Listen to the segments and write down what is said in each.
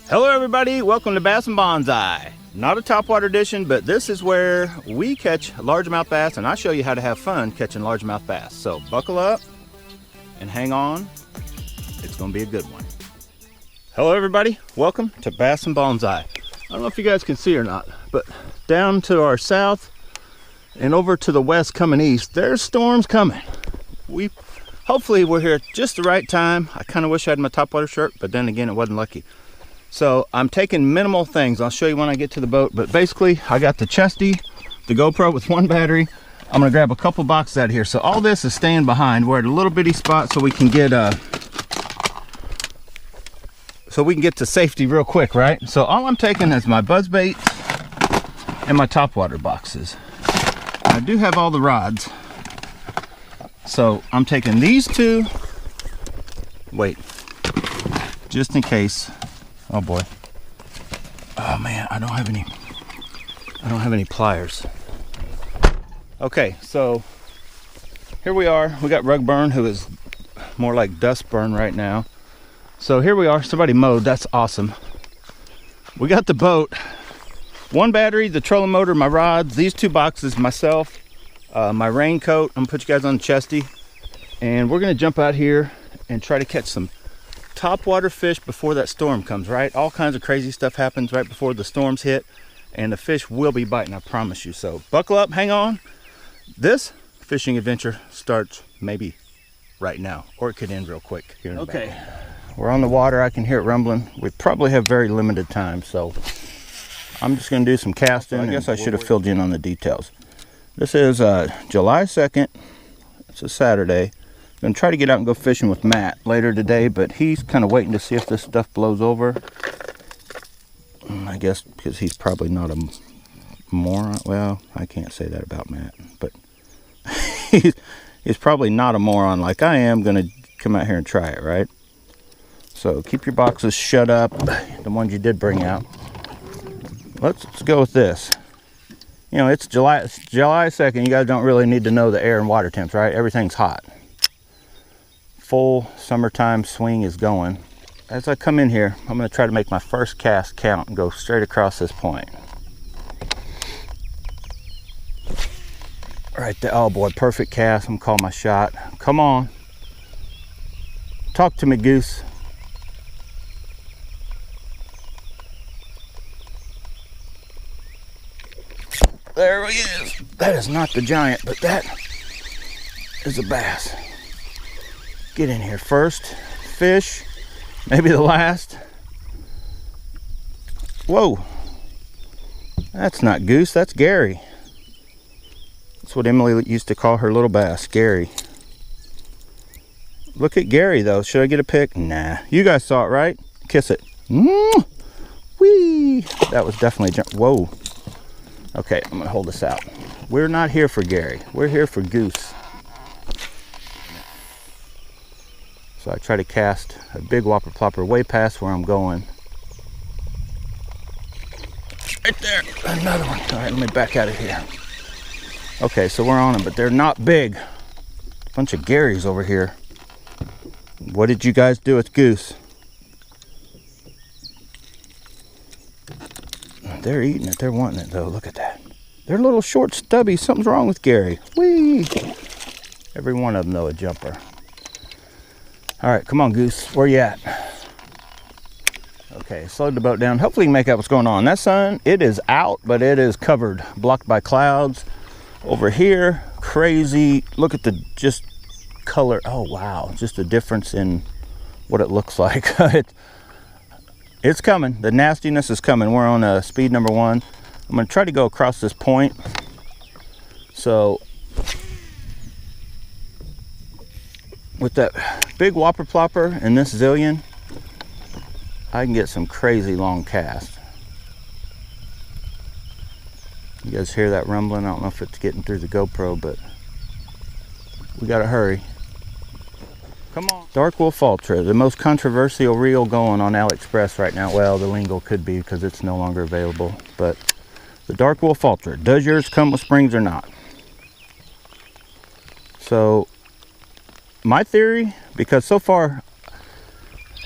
Hello everybody, welcome to Bass and Bonsai. Not a topwater edition, but this is where we catch largemouth bass and I show you how to have fun catching largemouth bass. So buckle up and hang on, it's gonna be a good one. Hello everybody, welcome to Bass and Bonsai. I don't know if you guys can see or not, but down to our south and over to the west coming east, there's storms coming. Hopefully we're here at just the right time. I kind of wish I had my topwater shirt, but then again, it wasn't lucky. So I'm taking minimal things. I'll show you when I get to the boat, but basically I got the Chesty, the GoPro with one battery. I'm gonna grab a couple boxes out of here. So all this is staying behind. We're at a little bitty spot so we can get to safety real quick, right? So all I'm taking is my buzz bait and my topwater boxes. I do have all the rods. So I'm taking these two. Wait, just in case. Oh boy. Oh man, I don't have any pliers. Okay, so here we are. We got Rug Burn, who is more like Dust Burn right now. So here we are. Somebody mowed. That's awesome. We got the boat, one battery, the trolling motor, my rods, these two boxes, myself, my raincoat. I'm gonna put you guys on the Chesty, and we're gonna jump out here and try to catch some topwater fish before that storm comes, right? All kinds of crazy stuff happens right before the storms hit, and the fish will be biting, I promise you. So buckle up, hang on. This fishing adventure starts maybe right now, or it could end real quick here in the back. We're on the water. I can hear it rumbling. We probably have very limited time, so I'm just going to do some casting. I guess I should have filled you in on the details. This is July 2nd. It's a Saturday. I'm going to try to get out and go fishing with Matt later today, but he's kind of waiting to see if this stuff blows over. I guess because he's probably not a moron. Well, I can't say that about Matt, but he's probably not a moron like I am. Going to come out here and try it, right? So keep your boxes shut up, the ones you did bring out. Let's go with this. You know, it's July 2nd. You guys don't really need to know the air and water temps, right? Everything's hot. Full summertime swing is going. As I come in here, I'm going to try to make my first cast count and go straight across this point. Right there. Oh boy, perfect cast. I'm calling my shot. Come on. Talk to me, Goose. There he is. That is not the giant, but that is a bass. Get in here first. Fish. Maybe the last. Whoa. That's not Goose, that's Gary. That's what Emily used to call her little bass, Gary. Look at Gary though. Should I get a pic? Nah. You guys saw it, right? Kiss it. Whee! That was definitely jump. Whoa. Okay, I'm gonna hold this out. We're not here for Gary. We're here for Goose. So I try to cast a big whopper plopper way past where I'm going. Right there, another one. All right, let me back out of here. Okay, so we're on them, but they're not big. Bunch of Garys over here. What did you guys do with Goose? They're eating it, they're wanting it though, look at that. They're little short stubby, something's wrong with Gary. Whee! Every one of them though, a jumper. All right, come on, Goose. Where you at? Okay, slowed the boat down. Hopefully you can make out what's going on. That sun, it is out, but it is covered, blocked by clouds. Over here, crazy. Look at the just color. Oh, wow. Just the difference in what it looks like. It's coming. The nastiness is coming. We're on speed number 1. I'm going to try to go across this point. So with that big whopper plopper and this zillion, I can get some crazy long casts. You guys hear that rumbling? I don't know if it's getting through the GoPro, but we gotta hurry. Come on. Dark Wolf Ultra, the most controversial reel going on AliExpress right now. Well, the lingo could be because it's no longer available, but the Dark Wolf Ultra. Does yours come with springs or not? So my theory, because so far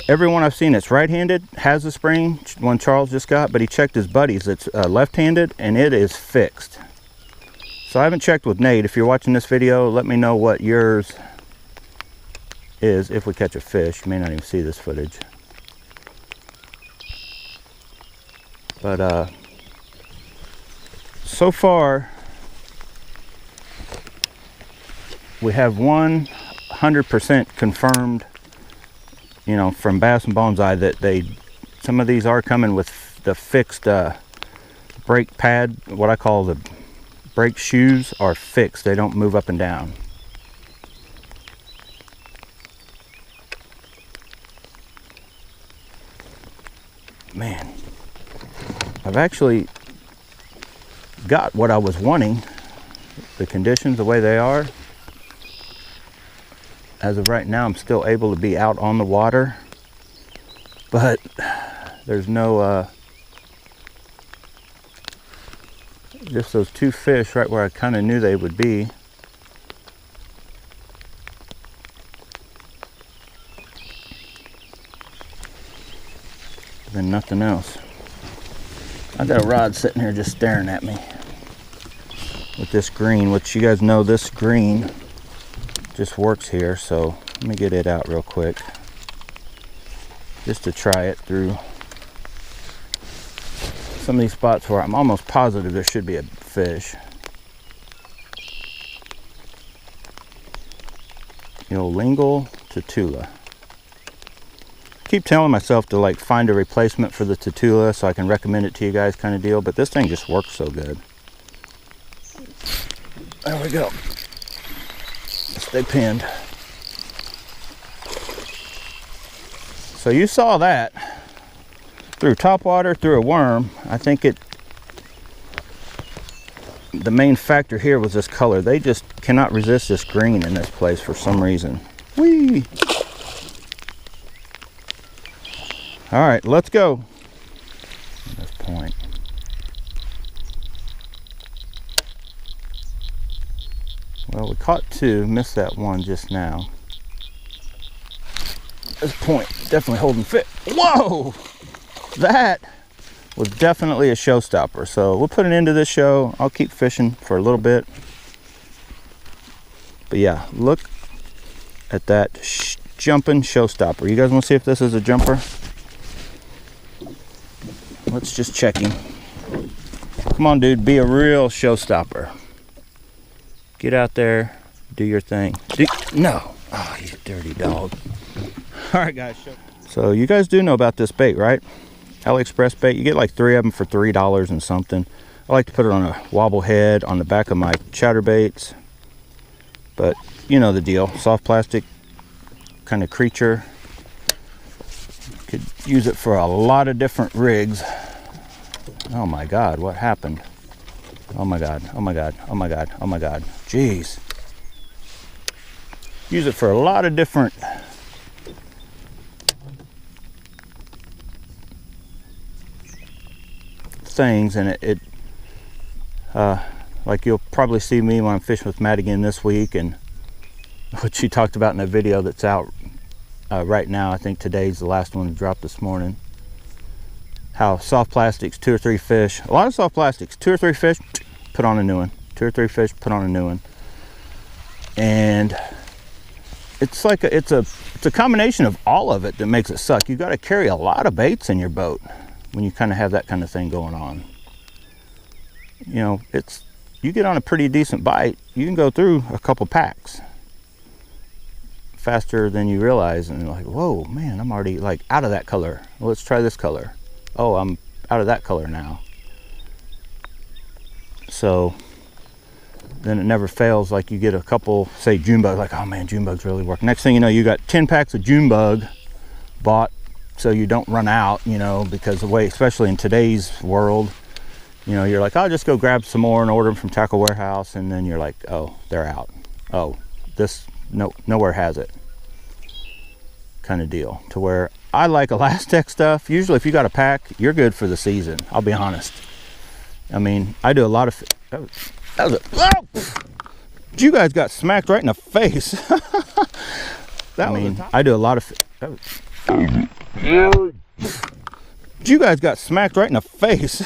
Everyone I've seen that's right-handed has a spring, one Charles just got, but he checked his buddies that's left-handed, and it is fixed. So I haven't checked with Nate. If you're watching this video, let me know what yours is if we catch a fish. You may not even see this footage. But so far, we have 100% confirmed, you know, from Bass and Bonsai that some of these are coming with the fixed brake pad. What I call the brake shoes are fixed. They don't move up and down. Man, I've actually got what I was wanting. The conditions, the way they are. As of right now, I'm still able to be out on the water, but there's no, just those two fish right where I kind of knew they would be. Then nothing else. I got a rod sitting here just staring at me with this green, which you guys know this green just works here. So let me get it out real quick just to try it through some of these spots where I'm almost positive there should be a fish. You know, lingual Tatula. Keep telling myself to like find a replacement for the Tatula so I can recommend it to you guys, kind of deal, but this thing just works so good. There we go. Stay pinned. So you saw that through topwater, through a worm. I think the main factor here was this color. They just cannot resist this green in this place for some reason. Whee! All right, let's go. At this point. Well, we caught two, missed that one just now. At this point, definitely holding fit. Whoa! That was definitely a showstopper. So we'll put an end to this show. I'll keep fishing for a little bit. But yeah, look at that jumping showstopper. You guys want to see if this is a jumper? Let's just check him. Come on, dude, be a real showstopper. Get out there, do your thing. No. Oh, you dirty dog. All right, guys. So you guys do know about this bait, right? AliExpress bait. You get like 3 of them for $3 and something. I like to put it on a wobble head on the back of my chowder baits. But you know the deal. Soft plastic kind of creature. Could use it for a lot of different rigs. Oh my God, what happened? Oh my God, oh my God, oh my God, oh my God. Jeez. Use it for a lot of different things, and it like you'll probably see me when I'm fishing with Matt again this week, and what she talked about in a video that's out right now. I think today's the last one to drop this morning. How soft plastics, 2 or 3 fish, a lot of soft plastics, 2 or 3 fish, put on a new one. 2 or 3 fish, put on a new one. And it's like it's a combination of all of it that makes it suck. You got to carry a lot of baits in your boat when you kind of have that kind of thing going on. You know, you get on a pretty decent bite, you can go through a couple packs faster than you realize, and you're like, whoa, man, I'm already like out of that color. Well, let's try this color. Oh, I'm out of that color now. So then it never fails. Like you get a couple, say June bug, like, oh man, June bugs really work. Next thing you know, you got 10 packs of June bug bought so you don't run out, you know, because the way, especially in today's world, you know, you're like, I'll just go grab some more and order them from Tackle Warehouse, and then you're like, oh, they're out. Oh, this, no, nowhere has it, kind of deal. To where I like Elastec stuff. Usually if you got a pack, you're good for the season. I'll be honest. I mean, I do a lot of, you guys got smacked right in the face. I do a lot of, You guys got smacked right in the face.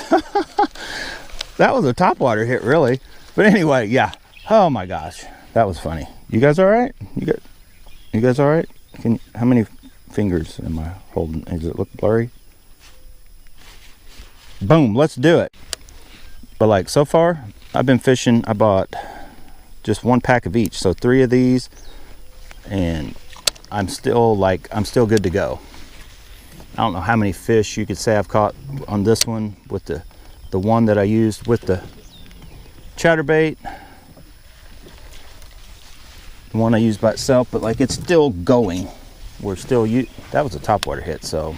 That was a topwater hit, really. But anyway, yeah. Oh my gosh, that was funny. You guys all right? You guys all right? How many fingers am I holding? Does it look blurry? Boom, let's do it. But like so far, I've been fishing. I bought just 1 pack of each, so 3 of these, and I'm still good to go. I don't know how many fish you could say I've caught on this one with the one that I used with the chatterbait, the one I used by itself, but like it's still going. That was a topwater hit, so.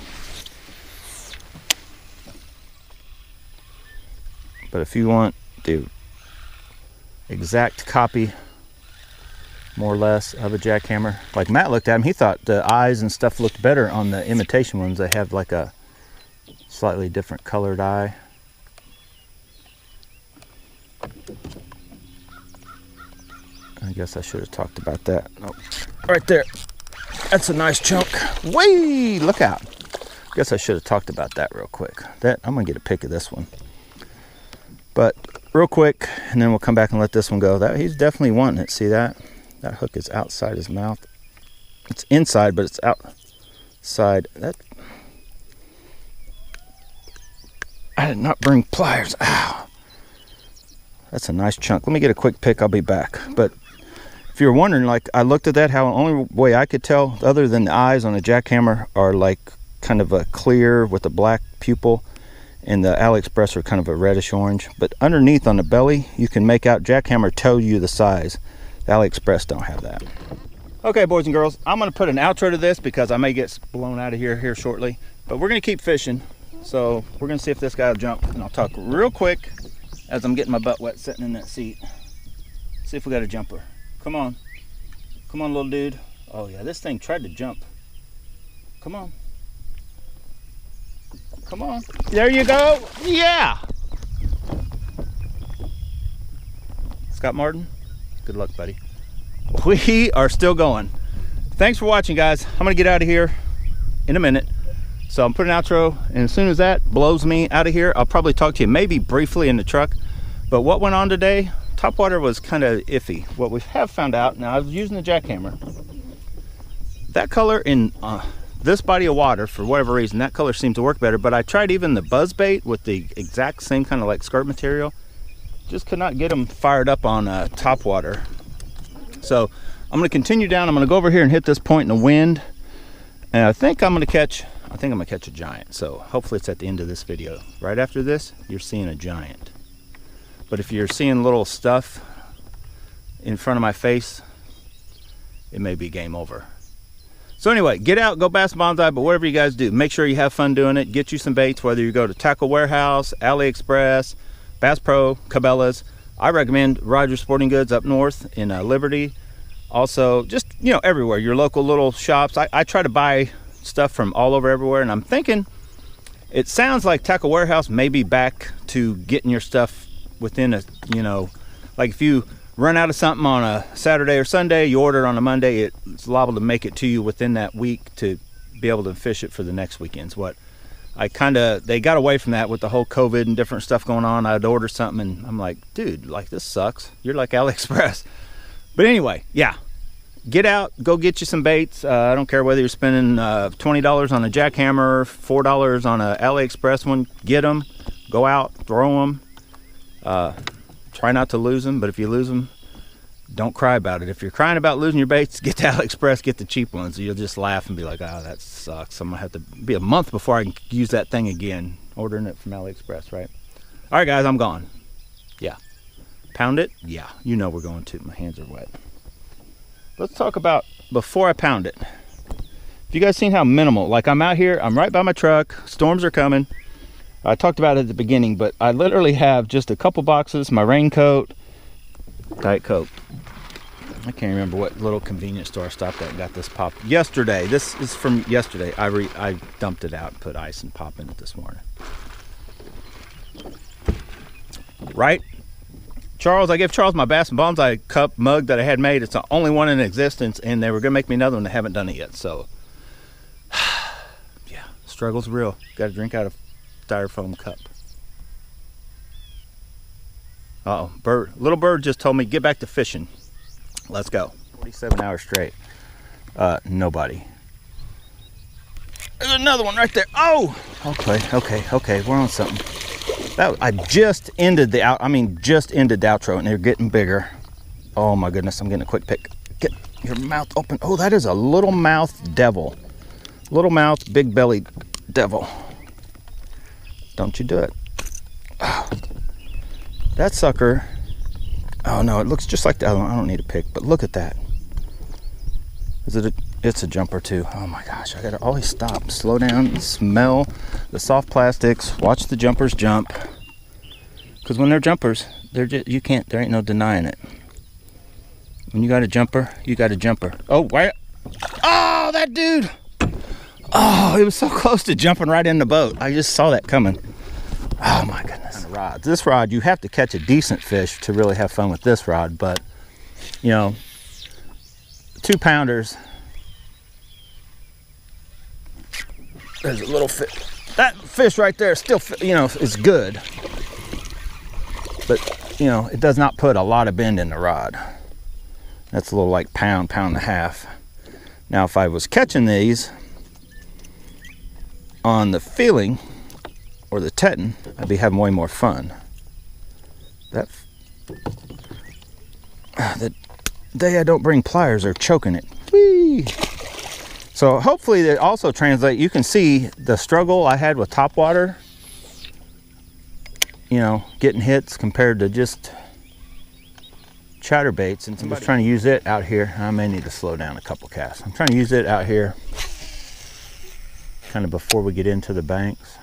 But if you want the exact copy, more or less, of a jackhammer, like Matt looked at him, he thought the eyes and stuff looked better on the imitation ones. They have like a slightly different colored eye. I guess I should have talked about that. Oh, right there. That's a nice chunk. Whee! Look out. Guess I should have talked about that real quick. I'm gonna get a pic of this one. But real quick, and then we'll come back and let this one go. He's definitely wanting it. See that? That hook is outside his mouth. It's inside, but it's outside. I did not bring pliers. Ow. That's a nice chunk. Let me get a quick pic. I'll be back. But if you're wondering, like, I looked at that, how the only way I could tell, other than the eyes on a jackhammer, are like kind of a clear with a black pupil, and the AliExpress are kind of a reddish orange. But underneath on the belly, you can make out jackhammer tell you the size. The AliExpress don't have that. Okay, boys and girls, I'm gonna put an outro to this because I may get blown out of here shortly. But we're gonna keep fishing. So we're gonna see if this guy will jump, and I'll talk real quick as I'm getting my butt wet sitting in that seat. See if we got a jumper. Come on. Come on, little dude. Oh yeah, this thing tried to jump. Come on. Come on. There you go. Yeah. Scott Martin, good luck, buddy. We are still going. Thanks for watching, guys. I'm gonna get out of here in a minute. So I'm putting an outro, and as soon as that blows me out of here, I'll probably talk to you maybe briefly in the truck. But what went on today, topwater was kind of iffy. What we have found out, now I was using the jackhammer. That color in this body of water, for whatever reason, that color seemed to work better. But I tried even the buzzbait with the exact same kind of like skirt material. Just could not get them fired up on topwater. So I'm going to continue down. I'm going to go over here and hit this point in the wind. And I think I'm going to catch a giant. So hopefully it's at the end of this video. Right after this, you're seeing a giant. But if you're seeing little stuff in front of my face, it may be game over. So anyway, get out, go bass bonsai, but whatever you guys do, make sure you have fun doing it. Get you some baits, whether you go to Tackle Warehouse, AliExpress, Bass Pro, Cabela's. I recommend Rogers Sporting Goods up north in Liberty. Also, just, you know, everywhere, your local little shops. I try to buy stuff from all over everywhere, and I'm thinking, it sounds like Tackle Warehouse may be back to getting your stuff within a, you know, like if you run out of something on a Saturday or Sunday, you order it on a Monday, it's liable to make it to you within that week to be able to fish it for the next weekends. What they got away from that with the whole COVID and different stuff going on. I'd order something and I'm like, dude, like this sucks. You're like AliExpress. But anyway, yeah, get out, go get you some baits. I don't care whether you're spending $20 on a jackhammer, $4 on a AliExpress one. Get them, go out, throw them. Try not to lose them, but if you lose them, don't cry about it. If you're crying about losing your baits, get to AliExpress, get the cheap ones. You'll just laugh and be like, oh, that sucks. I'm gonna have to be a month before I can use that thing again, ordering it from AliExpress, right? All right, guys, I'm gone. Yeah. Pound it? Yeah, you know we're going to. My hands are wet. Let's talk about before I pound it. Have you guys seen how minimal? Like, I'm out here, I'm right by my truck, storms are coming. I talked about it at the beginning, but I literally have just a couple boxes, my raincoat, Diet Coke. I can't remember what little convenience store I stopped at and got this pop yesterday. This is from yesterday. I dumped it out and put ice and pop in it this morning. Right? Charles, I gave Charles my Bass and Bonsai cup mug that I had made. It's the only one in existence, and they were going to make me another one. They haven't done it yet, so Struggle's real. Got to drink out of styrofoam cup. Uh-oh, bird. Little bird just told me, get back to fishing. Let's go. 47 hours straight. Nobody. There's another one right there. Oh! Okay. We're on something. I just ended the outro, and they're getting bigger. Oh my goodness, I'm getting a quick pick. Get your mouth open. Oh, that is a little mouth devil. Little mouth, big belly devil. Don't you do it. Oh, that sucker. Oh no, it looks just like the other one. I don't need a pick, but look at that. It's a jumper too. Oh my gosh, I gotta always stop, slow down, smell the soft plastics, watch the jumpers jump. Because when they're jumpers, there ain't no denying it. When you got a jumper, you got a jumper. Oh, wait. Oh, that dude. Oh, he was so close to jumping right in the boat. I just saw that coming. Oh my goodness. Rods. This rod, you have to catch a decent fish to really have fun with this rod, but you know, 2 pounders. There's a little fish. That fish right there still, you know, is good. But, you know, it does not put a lot of bend in the rod. That's a little like pound and a half. Now, if I was catching these on the feeling or the tetton, I'd be having way more fun. The day I don't bring pliers, they're choking it. Whee! So hopefully they also translate. You can see the struggle I had with topwater, you know, getting hits compared to just chatterbaits. And somebody's trying to use it out here. I may need to slow down a couple casts. I'm trying to use it out here kind of before we get into the banks.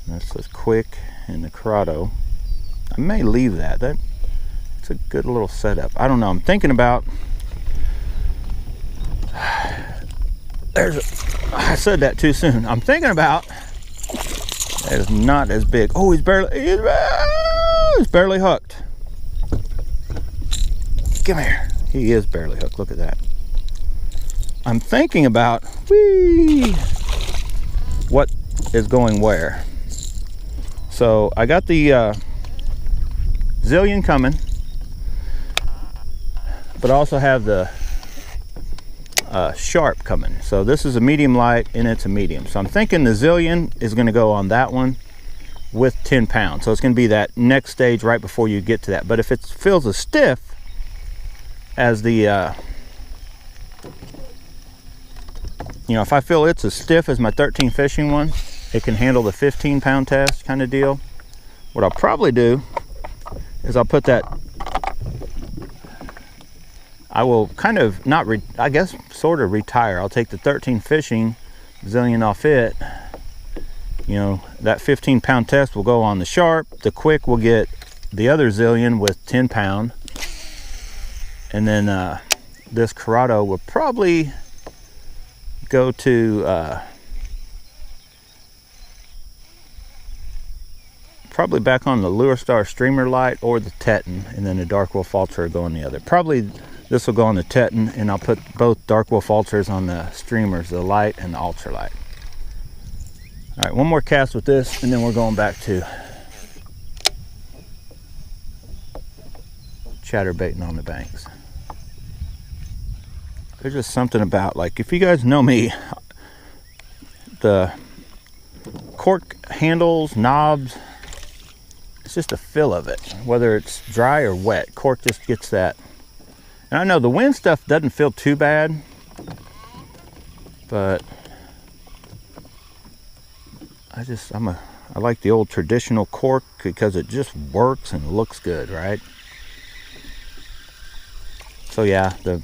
That's the Quick and the Curado. I may leave that. It's a good little setup. I don't know. I'm thinking about. I said that too soon. I'm thinking about. That is not as big. Oh, he's barely hooked. Come here. He is barely hooked. Look at that. I'm thinking about what is going where. So I got the Zillion coming, but I also have the Sharp coming. So this is a medium light and it's a medium. So I'm thinking the Zillion is going to go on that one with 10 pounds. So it's going to be that next stage right before you get to that. But if it feels as stiff as the, you know, if I feel it's as stiff as my 13 fishing one, it can handle the 15-pound test kind of deal. What I'll probably do is I'll put that, I will kind of not, I guess, sort of retire. I'll take the 13 fishing Zillion off it. You know, that 15-pound test will go on the Sharp. The Quick will get the other Zillion with 10 pound. And then this Curado will probably go to probably back on the Lure Star streamer light or the Teton, and then the Dark Wolf Ultra will go on the other. Probably this will go on the Teton, and I'll put both Dark Wolf Ultras on the streamers, the light and the ultra light. All right, one more cast with this, and then we're going back to chatterbaiting on the banks. There's just something about, like, if you guys know me, the cork handles, knobs, it's just a feel of it, whether it's dry or wet. Cork just gets that. And I know the wind stuff doesn't feel too bad, but I like the old traditional cork because it just works and looks good, right? So yeah, the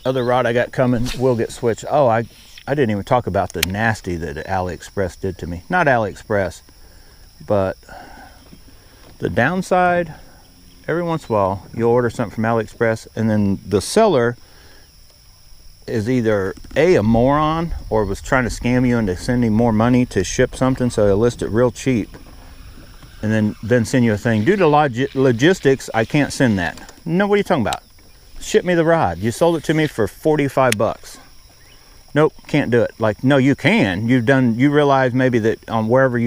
other rod I got coming will get switched. Oh, I didn't even talk about the nasty that AliExpress did to me. Not AliExpress, but the downside, every once in a while, you'll order something from AliExpress, and then the seller is either a moron or was trying to scam you into sending more money to ship something, so they list it real cheap. and then send you a thing. Due to logistics, I can't send that. No, what are you talking about? Ship me the rod. You sold it to me for 45 bucks. Nope, can't do it. Like, no, you can. You realize maybe that on wherever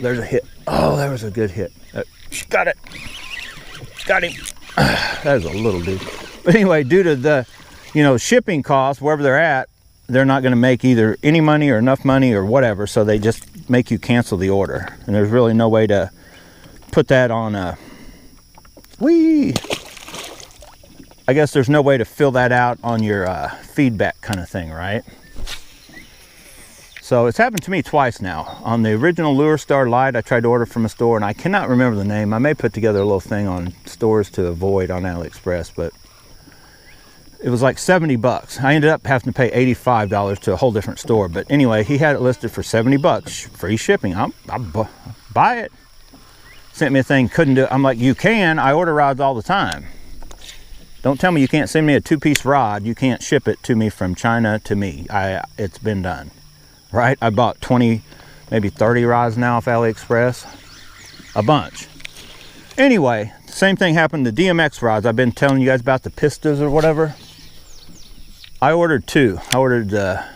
there's a hit. Oh, that was a good hit. Got it. Got him. That was a little dude. But anyway, due to the, shipping costs, wherever they're at, they're not going to make either any money or enough money or whatever, so they just make you cancel the order. And there's really no way to put that on I guess there's no way to fill that out on your feedback kind of thing, right? So it's happened to me twice now. On the original Lure Star Light, I tried to order from a store, and I cannot remember the name. I may put together a little thing on stores to avoid on AliExpress, but it was like 70 bucks. I ended up having to pay $85 to a whole different store. But anyway, he had it listed for 70 bucks, free shipping. I'll buy it. Sent me a thing, couldn't do it. I'm like, you can. I order rods all the time. Don't tell me you can't send me a 2-piece rod. You can't ship it to me from China to me. It's been done, right? I bought 20, maybe 30 rods now off AliExpress. A bunch. Anyway, same thing happened to DMX rods. I've been telling you guys about the Pistas or whatever. I ordered 2. I ordered, I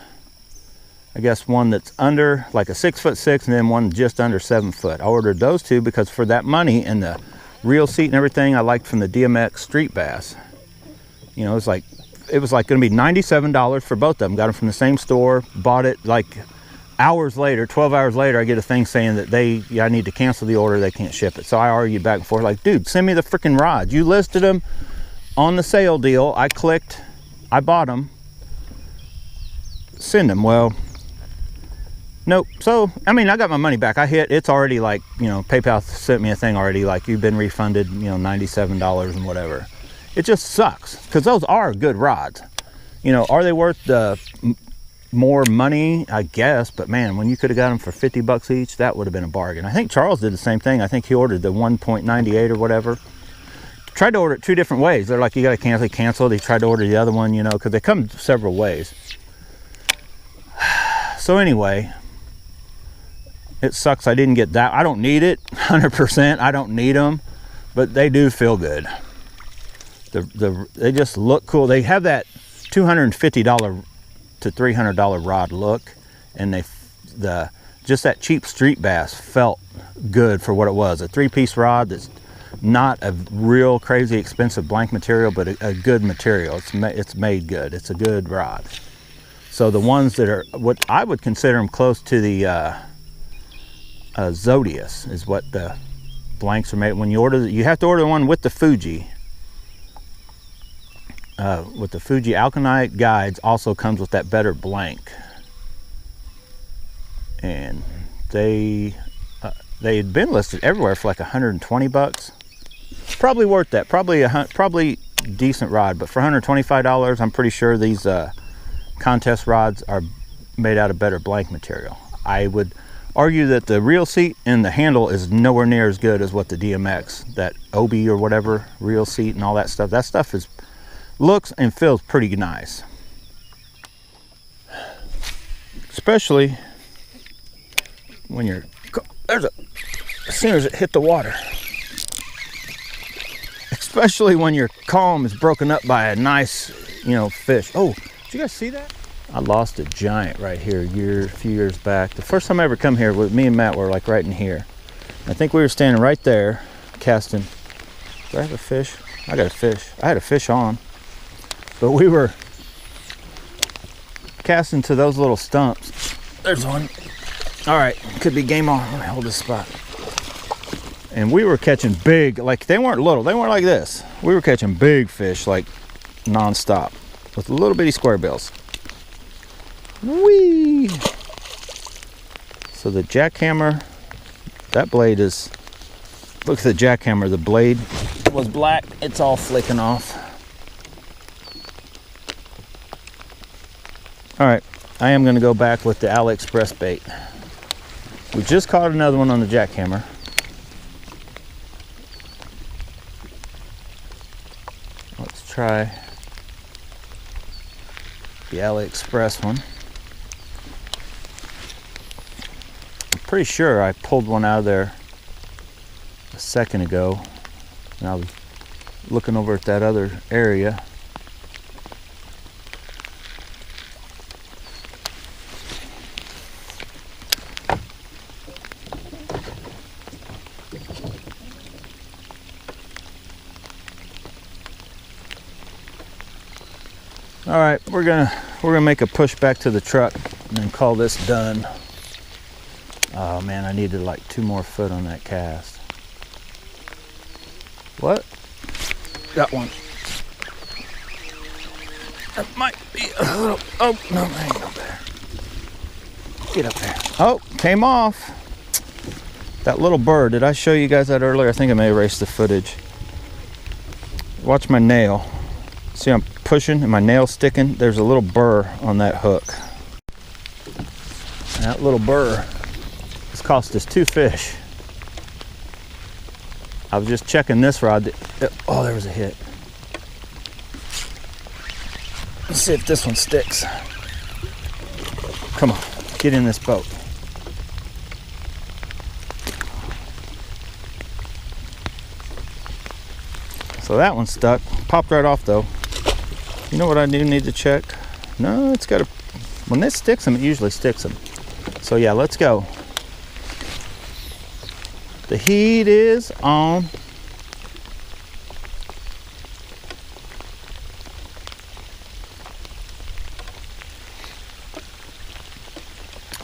guess, one that's under like a 6'6", and then one just under 7 foot. I ordered those 2 because for that money and the reel seat and everything I liked from the DMX Street Bass. It was like going to be $97 for both of them. Got them from the same store. Bought it like hours later, 12 hours later, I get a thing saying that I need to cancel the order. They can't ship it. So I argued back and forth like, dude, send me the freaking rods. You listed them on the sale deal. I clicked. I bought them. Send them. Well, nope. So, I mean, I got my money back. It's already like, PayPal sent me a thing already, like you've been refunded, $97 and whatever. It just sucks because those are good rods. Are they worth the more money? I guess, but man, when you could have got them for 50 bucks each, that would have been a bargain. I think Charles did the same thing. I think he ordered the 1.98 or whatever. Tried to order it 2 different ways. They're like, you got to cancel. He tried to order the other one, because they come several ways. So anyway, it sucks I didn't get that. I don't need it, 100%. I don't need them, but they do feel good. They just look cool. They have that $250 to $300 rod look, and just that cheap street bass felt good for what it was. A 3-piece rod that's not a real crazy expensive blank material, but a good material. It's made good. It's a good rod. So the ones that are what I would consider them close to the Zodius is what the blanks are made. When you order, you have to order the one with the Fuji. With the Fuji Alkanite guides also comes with that better blank, and they had been listed everywhere for like 120 bucks. Probably worth that. Probably decent rod, but for $125, I'm pretty sure these contest rods are made out of better blank material. I would argue that the reel seat and the handle is nowhere near as good as what the DMX, that Obi or whatever reel seat and all that stuff. That stuff looks and feels pretty nice, especially when as soon as it hit the water, especially when your calm is broken up by a nice fish. Oh, did you guys see that? I lost a giant right here a few years back. The first time I ever come here, with me and Matt were like right in here. I think we were standing right there casting. Do I have a fish? I got a fish. I had a fish on. But we were casting to those little stumps. There's one. All right, could be game on. Let me hold this spot. And we were catching big, like they weren't little. They weren't like this. We were catching big fish, like nonstop, with little bitty square bills. Whee! So the jackhammer, that blade is, look at the jackhammer. The blade was black. It's all flicking off. All right, I am going to go back with the AliExpress bait. We just caught another one on the jackhammer. Let's try the AliExpress one. I'm pretty sure I pulled one out of there second ago, and I was looking over at that other area. All right, we're gonna make a push back to the truck and then call this done. Oh man, I needed like 2 more foot on that cast. What? Got one. That might be a little. Oh no, hang up there. Get up there. Oh, came off. That little burr. Did I show you guys that earlier? I think I may erase the footage. Watch my nail. See, I'm pushing and my nail's sticking. There's a little burr on that hook. And that little burr has cost us 2 fish. I was just checking this rod. Oh, there was a hit. Let's see if this one sticks. Come on, get in this boat. So that one stuck. Popped right off though. You know what I do need to check? No, it's got a... When this sticks them, it usually sticks them. So yeah, let's go. The heat is on.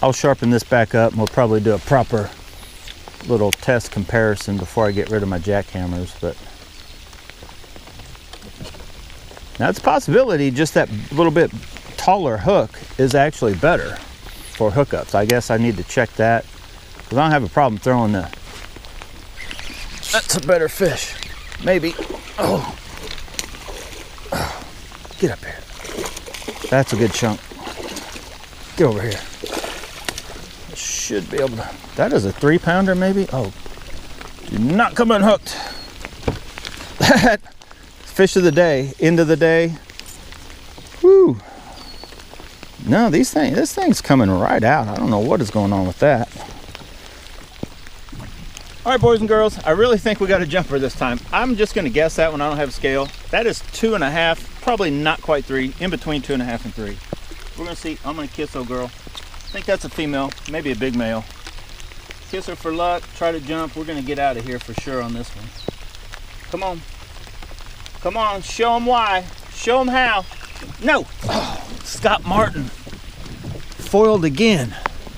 I'll sharpen this back up and we'll probably do a proper little test comparison before I get rid of my jackhammers, but now it's a possibility just that little bit taller hook is actually better for hookups. I guess I need to check that because I don't have a problem throwing the... That's a better fish. Maybe. Oh. Get up here. That's a good chunk. Get over here. I should be able to... That is a 3-pounder maybe? Oh. Do not come unhooked. That fish of the day, end of the day. Woo. No, this thing's coming right out. I don't know what is going on with that. All right, boys and girls, I really think we got a jumper this time. I'm just gonna guess that when I don't have a scale. That is 2.5, probably not quite 3, in between 2.5 and 3. We're gonna see. I'm gonna kiss old girl. I think that's a female, maybe a big male. Kiss her for luck, try to jump. We're gonna get out of here for sure on this one. Come on. Come on, show them why. Show them how. No. Oh, Scott Martin. Foiled again.